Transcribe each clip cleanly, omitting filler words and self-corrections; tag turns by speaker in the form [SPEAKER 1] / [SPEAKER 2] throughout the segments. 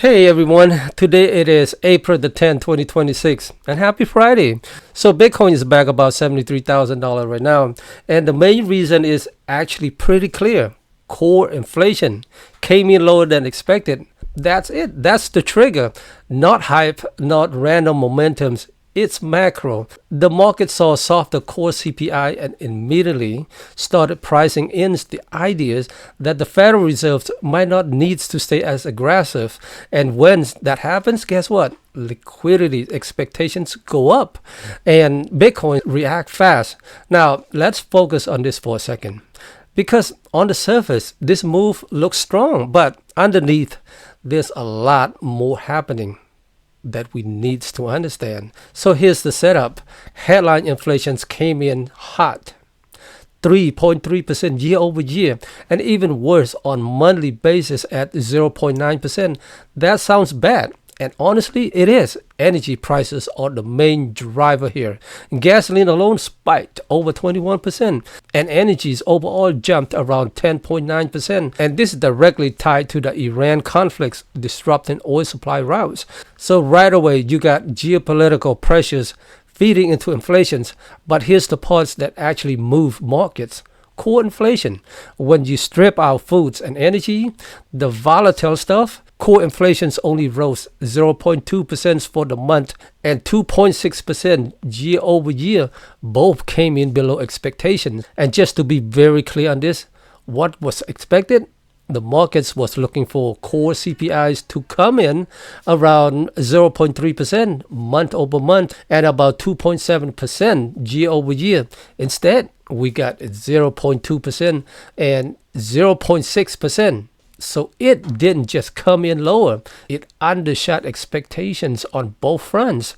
[SPEAKER 1] Hey everyone, today it is April the 10th, 2026, and happy Friday. So Bitcoin is back about $73,000 right now, and the main reason is actually pretty clear. Core inflation came in lower than expected. That's it. That's the trigger. Not hype, not random momentums. It's macro. The market saw a softer core CPI and immediately started pricing in the ideas that the Federal Reserve might not need to stay as aggressive. And when that happens, guess what? Liquidity expectations go up and Bitcoin react fast. Now, let's focus on this for a second. Because on the surface, this move looks strong, but underneath, there's a lot more happening that we need to understand. So here's the setup. Headline inflations came in hot. 3.3% year over year, and even worse on monthly basis at 0.9%. That sounds bad. And honestly, it is. Energy prices are the main driver here. Gasoline alone spiked over 21%, and energies overall jumped around 10.9%. And this is directly tied to the Iran conflicts disrupting oil supply routes. So right away, you got geopolitical pressures feeding into inflations. But here's the parts that actually move markets. Core inflation. When you strip out foods and energy, the volatile stuff, core inflations only rose 0.2% for the month and 2.6% year over year. Both came in below expectations. And just to be very clear on this, what was expected? The markets was looking for core CPIs to come in around 0.3% month over month and about 2.7% year over year. Instead, we got 0.2% and 0.6%. So it didn't just come in lower, it undershot expectations on both fronts.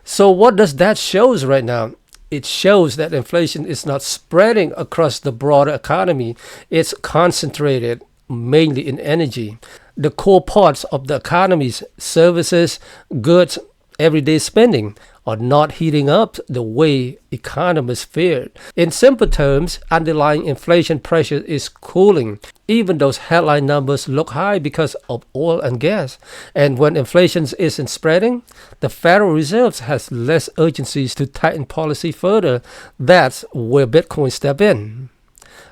[SPEAKER 1] So what does that shows right now? It shows that inflation is not spreading across the broader economy. It's concentrated mainly in energy. The core parts of the economy's services, goods, everyday spending are not heating up the way economists feared. In simple terms, underlying inflation pressure is cooling, even those headline numbers look high because of oil and gas. And when inflation isn't spreading, the Federal Reserve has less urgencies to tighten policy further. That's where Bitcoin step in.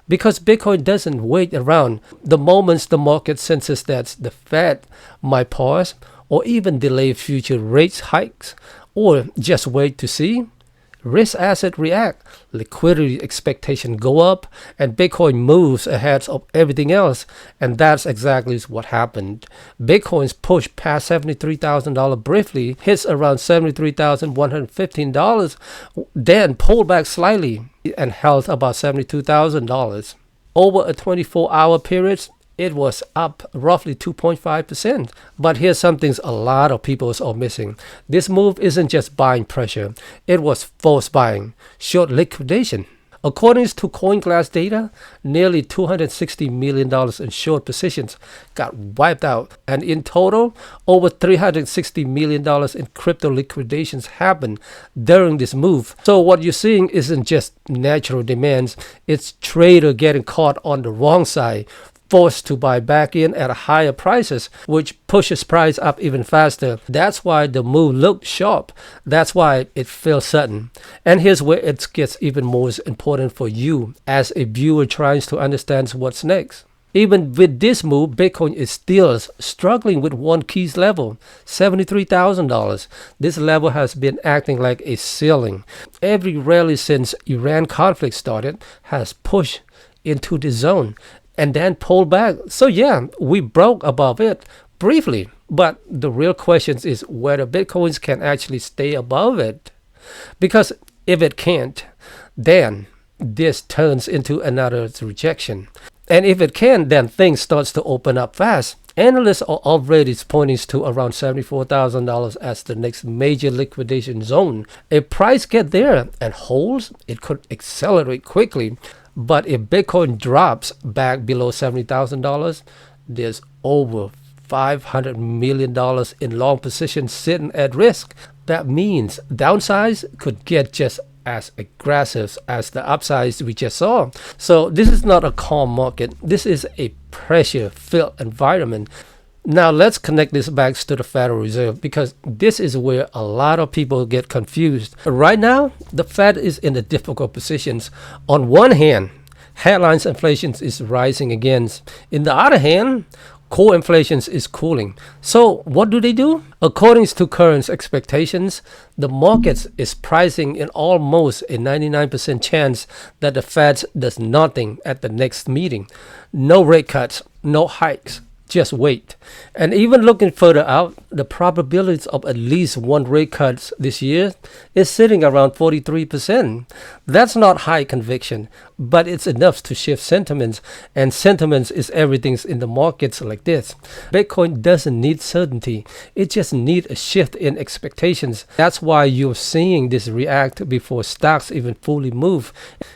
[SPEAKER 1] Because Bitcoin doesn't wait around. The moments the market senses that the Fed might pause or even delay future rate hikes or just wait to see, risk asset react, liquidity expectation go up, and Bitcoin moves ahead of everything else. And that's exactly what happened. Bitcoin's push past $73,000 briefly, hits around $73,115, then pulled back slightly and held about $72,000. Over a 24-hour period, it was up roughly 2.5%. But here's something a lot of people are missing. This move isn't just buying pressure. It was false buying, short liquidation. According to CoinGlass data, nearly $260 million in short positions got wiped out. And in total, over $360 million in crypto liquidations happened during this move. So what you're seeing isn't just natural demands, it's trader getting caught on the wrong side, forced to buy back in at higher prices, which pushes price up even faster. That's why the move looked sharp. That's why it feels sudden. And here's where it gets even more important for you as a viewer trying to understand what's next. Even with this move, Bitcoin is still struggling with one key level, $73,000. This level has been acting like a ceiling. Every rally since Iran conflict started has pushed into the zone and then pulled back. So yeah, we broke above it briefly, but the real question is whether Bitcoins can actually stay above it. Because if it can't, then this turns into another rejection. And if it can, then things starts to open up fast. Analysts are already pointing to around $74,000 as the next major liquidation zone. If price get there and holds, it could accelerate quickly. But if Bitcoin drops back below $70,000, there's over $500 million in long positions sitting at risk. That means downsides could get just as aggressive as the upsides we just saw. So this is not a calm market. This is a pressure-filled environment. Now let's connect this back to the Federal Reserve, because this is where a lot of people get confused. Right now, the Fed is in a difficult position. On one hand, headlines inflation is rising again. In the other hand, core inflation is cooling. So what do? According to current expectations, the market is pricing in almost a 99% chance that the Fed does nothing at the next meeting. No rate cuts, no hikes. Just wait. And even looking further out, the probability of at least one rate cut this year is sitting around 43%. That's not high conviction, but it's enough to shift sentiments, and sentiments is everything in the markets like this. Bitcoin doesn't need certainty. It just needs a shift in expectations. That's why you're seeing this react before stocks even fully move.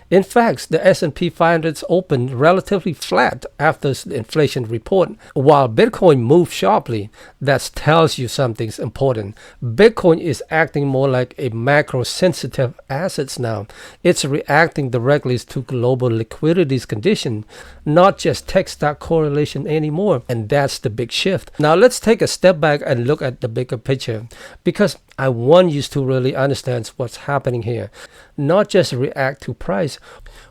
[SPEAKER 1] In fact, the S&P 500 opened relatively flat after the inflation report, while Bitcoin moved sharply. That tells you something's important. Bitcoin is acting more like a macro-sensitive asset now. It's reacting directly to global liquidity condition, not just tech stock correlation anymore. And that's the big shift. Now let's take a step back and look at the bigger picture, because I want you to really understand what's happening here. Not just react to price.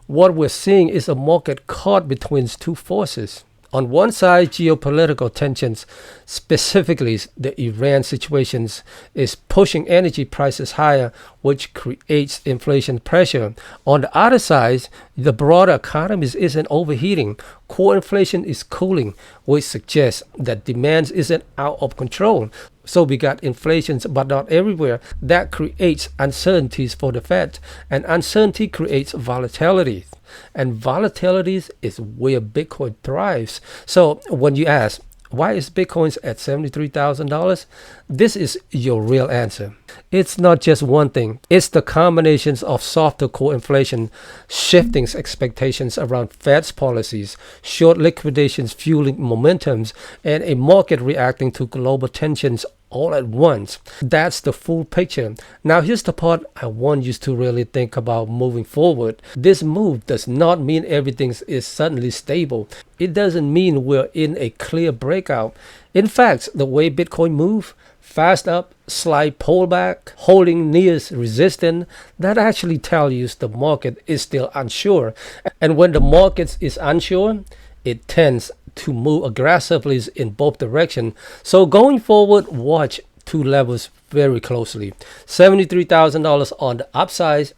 [SPEAKER 1] What we're seeing is a market caught between two forces. On one side, geopolitical tensions, specifically the Iran situations, is pushing energy prices higher, which creates inflation pressure. On the other side, the broader economy isn't overheating. Core inflation is cooling, which suggests that demand isn't out of control. So we got inflation, but not everywhere. That creates uncertainties for the Fed, and uncertainty creates volatility. And volatility is where Bitcoin thrives. So when you ask, why is Bitcoin at $73,000? This is your real answer. It's not just one thing. It's the combinations of softer core inflation, shifting expectations around Fed's policies, short liquidations fueling momentums, and a market reacting to global tensions all at once. That's the full picture. Now here's the part I want you to really think about moving forward. This move does not mean everything is suddenly stable. It doesn't mean we're in a clear breakout. In fact, the way Bitcoin moves, fast up, slight pullback, holding near resistance, that actually tells you the market is still unsure. And when the market is unsure, it tends to move aggressively in both directions. So going forward, watch two levels very closely. $73,000 on the upside,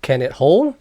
[SPEAKER 1] can it hold?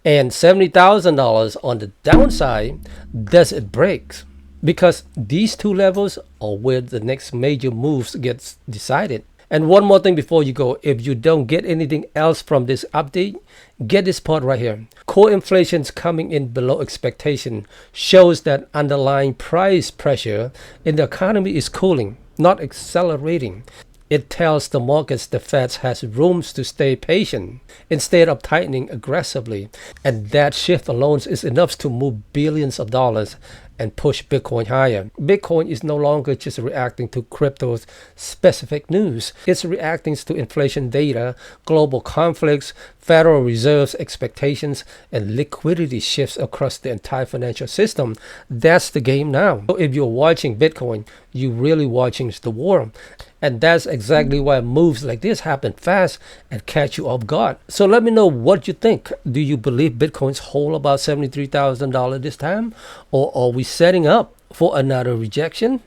[SPEAKER 1] And $70,000 on the downside, does it break? Because these two levels are where the next major moves gets decided. And one more thing before you go, if you don't get anything else from this update, get this part right here. Core inflation's coming in below expectation shows that underlying price pressure in the economy is cooling, not accelerating. It tells the markets the Fed has rooms to stay patient instead of tightening aggressively. And that shift alone is enough to move billions of dollars and push Bitcoin higher. Bitcoin is no longer just reacting to crypto's specific news. It's reacting to inflation data, global conflicts, Federal Reserve's expectations, and liquidity shifts across the entire financial system. That's the game now. So if you're watching Bitcoin, you're really watching the war. And that's exactly why moves like this happen fast and catch you off guard. So let me know what you think. Do you believe Bitcoin's whole about $73,000 this time? Or are we setting up for another rejection?